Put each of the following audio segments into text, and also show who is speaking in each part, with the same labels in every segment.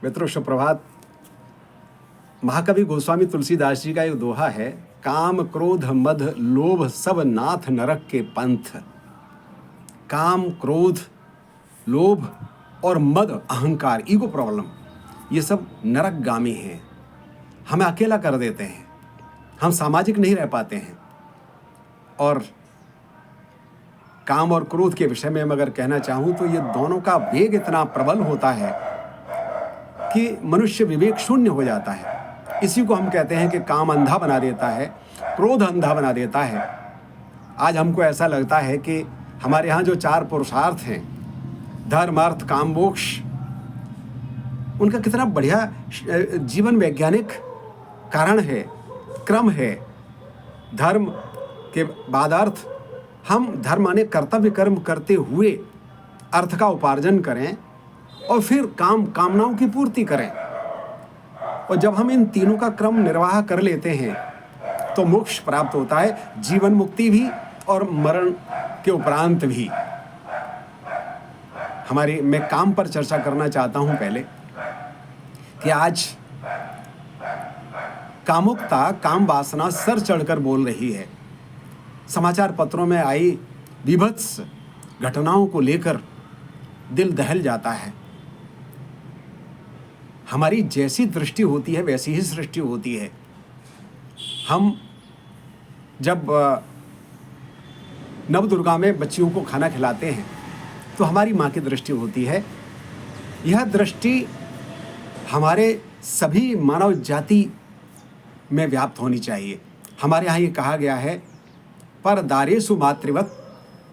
Speaker 1: मित्रों सुप्रभात। महाकवि गोस्वामी तुलसीदास जी का एक दोहा है, काम क्रोध मद लोभ सब नाथ नरक के पंथ। काम क्रोध लोभ और मद अहंकार ईगो प्रॉब्लम, ये सब नरकगामी हैं, हमें अकेला कर देते हैं, हम सामाजिक नहीं रह पाते हैं। और काम और क्रोध के विषय में मैं अगर कहना चाहूँ तो ये दोनों का वेग इतना प्रबल होता है कि मनुष्य विवेक शून्य हो जाता है। इसी को हम कहते हैं कि काम अंधा बना देता है, क्रोध अंधा बना देता है। आज हमको ऐसा लगता है कि हमारे यहाँ जो 4 पुरुषार्थ हैं, धर्म अर्थ काम मोक्ष, उनका कितना बढ़िया जीवन वैज्ञानिक कारण है, क्रम है। धर्म के बाद अर्थ, हम धर्म माने कर्तव्य कर्म करते हुए अर्थ का उपार्जन करें और फिर कामनाओं की पूर्ति करें। और जब हम इन तीनों का क्रम निर्वाह कर लेते हैं तो मोक्ष प्राप्त होता है, जीवन मुक्ति भी और मरण के उपरांत भी। मैं काम पर चर्चा करना चाहता हूं पहले कि आज कामुकता, काम वासना सर चढ़कर बोल रही है। समाचार पत्रों में आई विभत्स घटनाओं को लेकर दिल दहल जाता है। हमारी जैसी दृष्टि होती है वैसी ही सृष्टि होती है। हम जब नवदुर्गा में बच्चियों को खाना खिलाते हैं तो हमारी माँ की दृष्टि होती है। यह दृष्टि हमारे सभी मानव जाति में व्याप्त होनी चाहिए। हमारे यहाँ ये कहा गया है, पर दारेसु मातृवत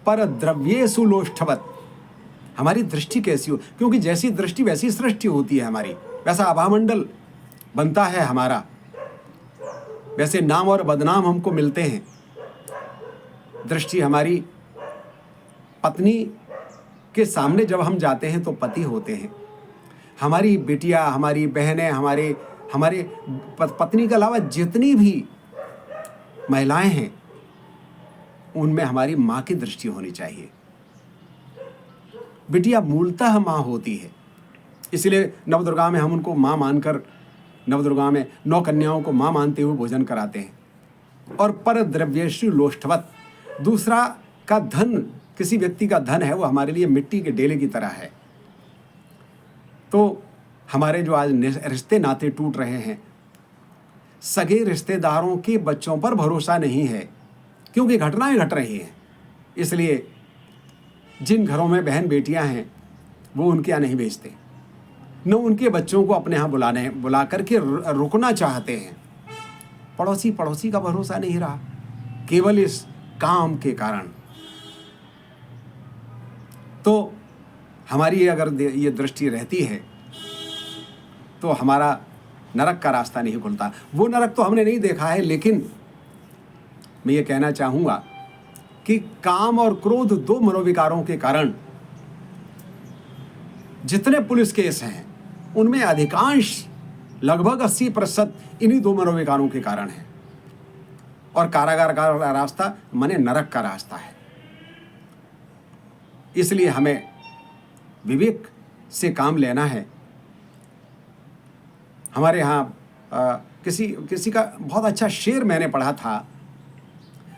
Speaker 1: पर द्रव्येसु लोष्ठवत। हमारी दृष्टि कैसी हो, क्योंकि जैसी दृष्टि वैसी सृष्टि होती है हमारी, वैसा आभामंडल बनता है हमारा, वैसे नाम और बदनाम हमको मिलते हैं। दृष्टि हमारी पत्नी के सामने जब हम जाते हैं तो पति होते हैं। हमारी बेटियां, हमारी बहनें, हमारे पत्नी के अलावा जितनी भी महिलाएं हैं उनमें हमारी माँ की दृष्टि होनी चाहिए। बिटिया मूलतः माँ होती है, इसलिए नवदुर्गा में हम उनको माँ मानकर, नवदुर्गा में 9 कन्याओं को माँ मानते हुए भोजन कराते हैं। और पर द्रव्येषु लोष्ठवत, दूसरा का धन, किसी व्यक्ति का धन है वो हमारे लिए मिट्टी के डेले की तरह है। तो हमारे जो आज रिश्ते नाते टूट रहे हैं, सगे रिश्तेदारों के बच्चों पर भरोसा नहीं है, क्योंकि घटनाएं घट रही हैं। इसलिए जिन घरों में बहन बेटियां हैं वो उनके यहाँ नहीं भेजते, न उनके बच्चों को अपने यहाँ बुला करके रुकना चाहते हैं। पड़ोसी का भरोसा नहीं रहा, केवल इस काम के कारण। तो हमारी अगर ये दृष्टि रहती है तो हमारा नरक का रास्ता नहीं खुलता। वो नरक तो हमने नहीं देखा है, लेकिन मैं ये कहना चाहूँगा कि काम और क्रोध 2 मनोविकारों के कारण जितने पुलिस केस हैं उनमें अधिकांश, लगभग 80% इन्हीं 2 मनोविकारों के कारण है। और कारागार का रास्ता माने नरक का रास्ता है। इसलिए हमें विवेक से काम लेना है। हमारे यहाँ किसी का बहुत अच्छा शेर मैंने पढ़ा था,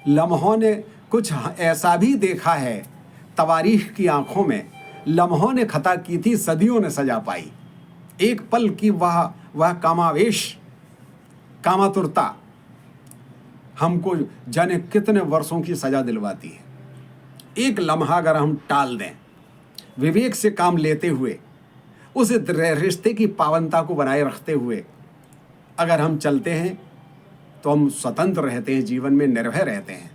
Speaker 1: लम्हों ने कुछ ऐसा भी देखा है तवारीख की आंखों में, लम्हों ने खता की थी सदियों ने सजा पाई। एक पल की वह कामावेश, कामातुरता हमको जाने कितने वर्षों की सजा दिलवाती है। एक लम्हा अगर हम टाल दें, विवेक से काम लेते हुए, उस रिश्ते की पावनता को बनाए रखते हुए अगर हम चलते हैं तो हम स्वतंत्र रहते हैं, जीवन में निर्भय रहते हैं।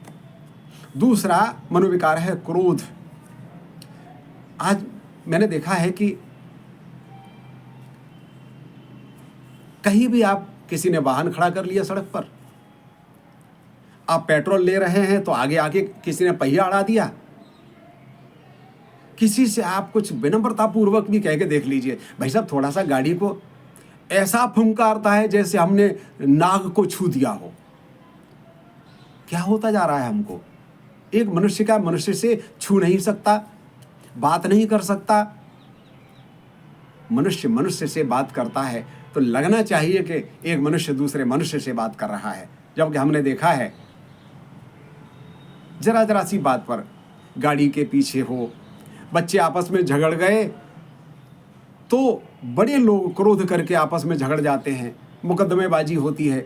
Speaker 1: दूसरा मनोविकार है क्रोध। आज मैंने देखा है कि कहीं भी आप, किसी ने वाहन खड़ा कर लिया सड़क पर, आप पेट्रोल ले रहे हैं तो आगे आके किसी ने पहिया अड़ा दिया। किसी से आप कुछ विनम्रता पूर्वक भी कह के देख लीजिए, भाई साहब थोड़ा सा गाड़ी को ऐसा फुंकारता है जैसे हमने नाग को छू दिया हो। क्या होता जा रहा है हमको? एक मनुष्य से छू नहीं सकता, बात नहीं कर सकता, मनुष्य मनुष्य से बात करता है तो लगना चाहिए कि एक मनुष्य दूसरे मनुष्य से बात कर रहा है, जबकि हमने देखा है जरा जरा सी बात पर गाड़ी के पीछे हो, बच्चे आपस में झगड़ गए तो बड़े लोग क्रोध करके आपस में झगड़ जाते हैं, मुकदमेबाजी होती है।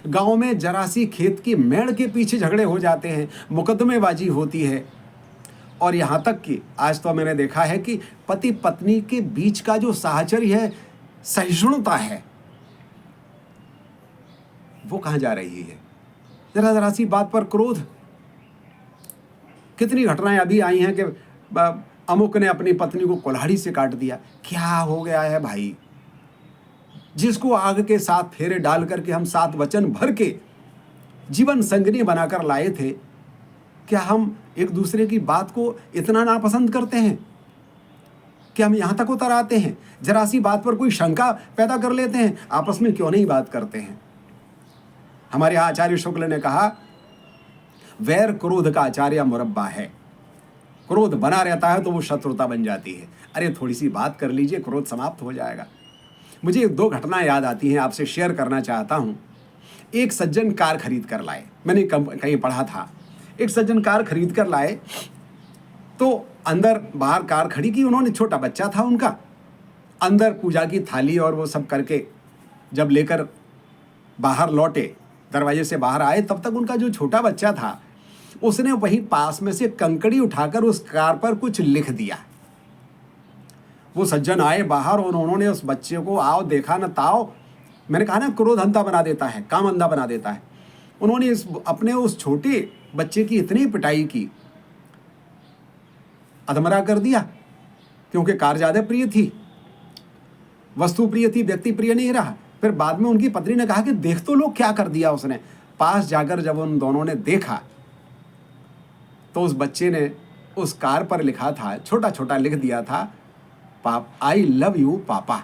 Speaker 1: गांव में जरा सी खेत की मेड़ के पीछे झगड़े हो जाते हैं, मुकदमेबाजी होती है। और यहाँ तक कि आज तो मैंने देखा है कि पति पत्नी के बीच का जो साहचर्य है, सहिष्णुता है, वो कहाँ जा रही है? जरा जरा सी बात पर क्रोध। कितनी घटनाएं अभी आई हैं कि अमुक ने अपनी पत्नी को कुल्हाड़ी से काट दिया। क्या हो गया है भाई? जिसको आग के 7 फेरे डाल करके हम 7 वचन भर के जीवन संगिनी बनाकर लाए थे, क्या हम एक दूसरे की बात को इतना नापसंद करते हैं कि हम यहां तक उतर आते हैं? जरा सी बात पर कोई शंका पैदा कर लेते हैं, आपस में क्यों नहीं बात करते हैं? हमारे यहाँ आचार्य शुक्ल ने कहा, वैर क्रोध का आचार्य मुरब्बा है। क्रोध बना रहता है तो वो शत्रुता बन जाती है। अरे थोड़ी सी बात कर लीजिए, क्रोध समाप्त हो जाएगा। मुझे 2 घटनाएं याद आती हैं, आपसे शेयर करना चाहता हूं। एक सज्जन कार खरीद कर लाए, मैंने कहीं पढ़ा था, एक सज्जन कार खरीद कर लाए तो अंदर बाहर कार खड़ी की उन्होंने, छोटा बच्चा था उनका, अंदर पूजा की थाली और वो सब करके जब लेकर बाहर लौटे, दरवाजे से बाहर आए, तब तक उनका जो छोटा बच्चा था उसने वहीं पास में से कंकड़ी उठाकर उस कार पर कुछ लिख दिया। वो सज्जन आए बाहर और उन्होंने उस बच्चे को आओ देखा न ताओ, मैंने कहा ना क्रोध अंधा बना देता है, काम अंधा बना देता है। उन्होंने अपने उस छोटे बच्चे की इतनी पिटाई की, अधमरा कर दिया, क्योंकि कार ज्यादा प्रिय थी, वस्तु प्रिय थी, व्यक्ति प्रिय नहीं रहा। फिर बाद में उनकी पत्नी ने कहा कि देख तो लोग क्या कर दिया उसने। पास जाकर जब उन दोनों ने देखा तो उस बच्चे ने उस कार पर लिखा था, छोटा छोटा लिख दिया था, आई लव यू पापा।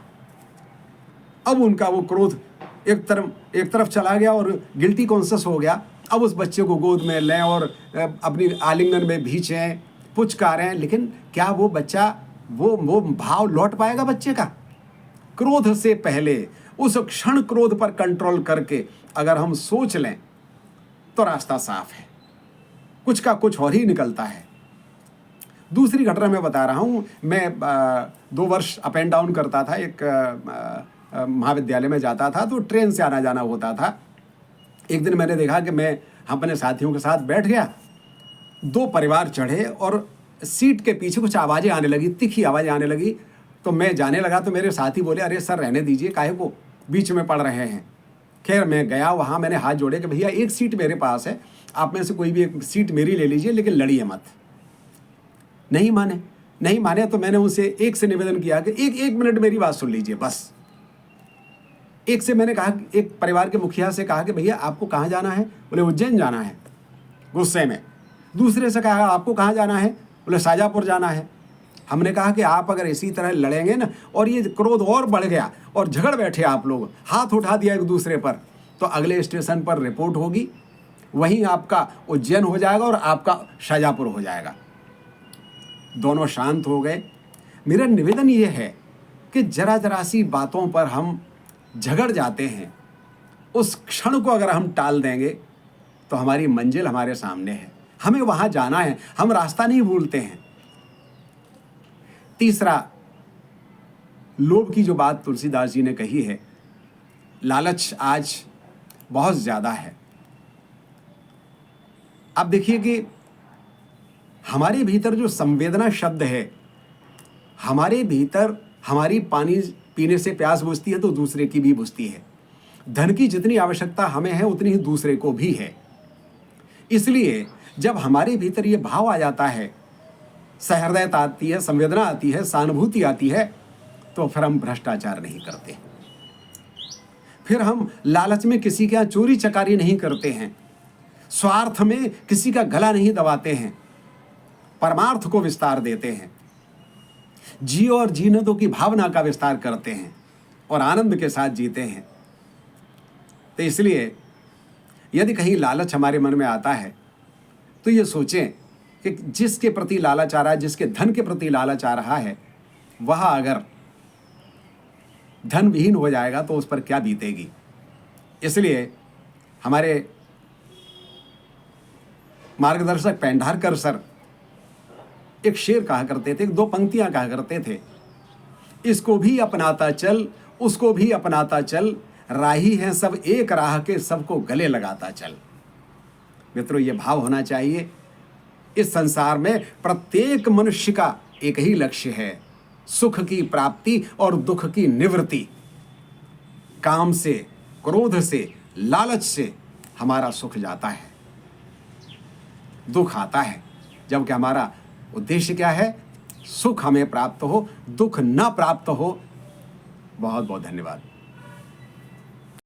Speaker 1: अब उनका वो क्रोध एक तरफ चला गया और गिल्टी कॉन्शियस हो गया। अब उस बच्चे को गोद में लें और अपनी आलिंगन में भींचें, पुचकारें, लेकिन क्या वो बच्चा वो भाव लौट पाएगा बच्चे का? क्रोध से पहले उस क्षण क्रोध पर कंट्रोल करके अगर हम सोच लें तो रास्ता साफ है, कुछ का कुछ और ही निकलता है। दूसरी घटना मैं बता रहा हूँ। मैं 2 वर्ष अप एंड डाउन करता था, एक महाविद्यालय में जाता था तो ट्रेन से आना जाना होता था। एक दिन मैंने देखा कि मैं अपने साथियों के साथ बैठ गया, 2 परिवार चढ़े और सीट के पीछे कुछ आवाज़ें आने लगी, तीखी आवाज़ें आने लगी। तो मैं जाने लगा तो मेरे साथी बोले, अरे सर रहने दीजिए, काहे को बीच में पड़ रहे हैं। खैर मैं गया वहाँ, मैंने हाथ जोड़े कि भैया एक सीट मेरे पास है, आप में से कोई भी एक सीट मेरी ले लीजिए, लेकिन लड़िए मत। नहीं माने तो मैंने उनसे एक से निवेदन किया कि एक मिनट मेरी बात सुन लीजिए बस। एक से मैंने कहा, एक परिवार के मुखिया से कहा कि भैया आपको कहाँ जाना है? बोले उज्जैन जाना है, गुस्से में। दूसरे से कहा आपको कहाँ जाना है? बोले शाजापुर जाना है। हमने कहा कि आप अगर इसी तरह लड़ेंगे ना और ये क्रोध और बढ़ गया और झगड़ बैठे आप लोग, हाथ उठा दिया एक दूसरे पर, तो अगले स्टेशन पर रिपोर्ट होगी, वहीं आपका उज्जैन हो जाएगा और आपका शाजापुर हो जाएगा। दोनों शांत हो गए। मेरा निवेदन ये है कि जरा जरा सी बातों पर हम झगड़ जाते हैं, उस क्षण को अगर हम टाल देंगे तो हमारी मंजिल हमारे सामने है, हमें वहां जाना है, हम रास्ता नहीं भूलते हैं। तीसरा, लोभ की जो बात तुलसीदास जी ने कही है, लालच आज बहुत ज्यादा है। आप देखिए कि हमारे भीतर जो संवेदना शब्द है, हमारे भीतर हमारी पानी पीने से प्यास बुझती है तो दूसरे की भी बुझती है। धन की जितनी आवश्यकता हमें है उतनी ही दूसरे को भी है। इसलिए जब हमारे भीतर ये भाव आ जाता है, सहृदयता आती है, संवेदना आती है, सहानुभूति आती है, तो फिर हम भ्रष्टाचार नहीं करते, फिर हम लालच में किसी के यहाँ चोरी चकारी नहीं करते हैं, स्वार्थ में किसी का गला नहीं दबाते हैं, परमार्थ को विस्तार देते हैं, जियो और जीने दो की भावना का विस्तार करते हैं और आनंद के साथ जीते हैं। तो इसलिए यदि कहीं लालच हमारे मन में आता है तो ये सोचें कि जिसके प्रति लालच आ रहा है, जिसके धन के प्रति लालच आ रहा है, वह अगर धन विहीन हो जाएगा तो उस पर क्या बीतेगी। इसलिए हमारे मार्गदर्शक पेंढारकर सर एक शेर कहा करते थे, 2 पंक्तियां कहा करते थे, इसको भी अपनाता चल, उसको भी अपनाता चल, राही हैं सब एक राह के, सबको गले लगाता चल। मित्रों, ये भाव होना चाहिए। इस संसार में प्रत्येक मनुष्य का एक ही लक्ष्य है, सुख की प्राप्ति और दुख की निवृत्ति। काम से, क्रोध से, लालच से हमारा सुख जाता है, दुख आता है, जबकि हमारा उद्देश्य क्या है? सुख हमें प्राप्त हो, दुख न प्राप्त हो। बहुत बहुत धन्यवाद।